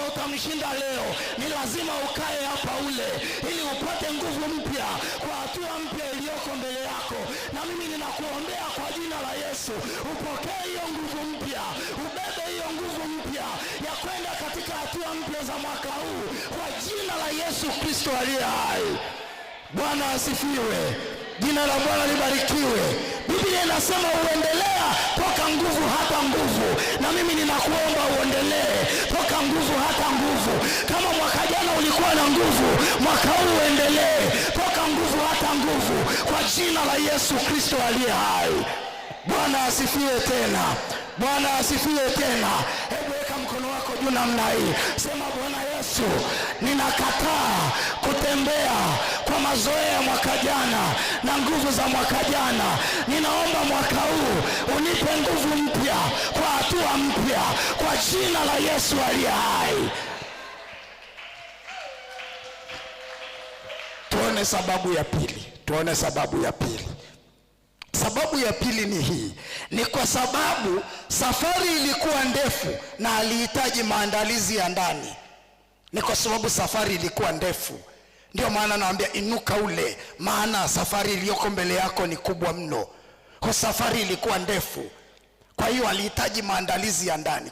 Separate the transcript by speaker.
Speaker 1: kama utamshinda leo, ni lazima ukae hapa ule, ili upate nguvu mpya kwa hatua mpya iliyoko mbele yako. Na mimi ninakuombea kwa jina la Yesu, upokee hiyo nguvu mpya, ubebe hiyo nguvu mpya ya kwenda katika hatua mpya za mwaka huu kwa jina la Yesu Kristo aliye hai. Bwana asifiwe. Jina la Bwana libarikiwe. Biblia inasema uendelea toka nguvu hata nguvu, na mimi ninakuomba uendelee toka nguvu hata nguvu. Kama mwaka jana ulikuwa na nguvu, mwaka huu uendelee toka nguvu hata nguvu kwa jina la Yesu Kristo aliye hai. Bwana asifiwe tena. Bwana asifiwe tena. Hebu weka mkono wako juu namna hii, sema Bwana Yesu, ninakataa kutembea kwa mazoea ya mwaka jana na nguvu za mwaka jana. Ninaomba mwaka huu unipe nguvu mpya kwa hatua mpya kwa jina la Yesu aliye hai. Tuone sababu ya pili. Sababu ya pili ni hii, ni kwa sababu safari ilikuwa ndefu na alihitaji maandalizi ya ndani. Ni kwa sababu safari ilikuwa ndefu, ndio maana naambia inuka ule, maana safari iliyoko mbele yako ni kubwa mno. Kwa safari ilikuwa ndefu, kwa hiyo alihitaji maandalizi ya ndani.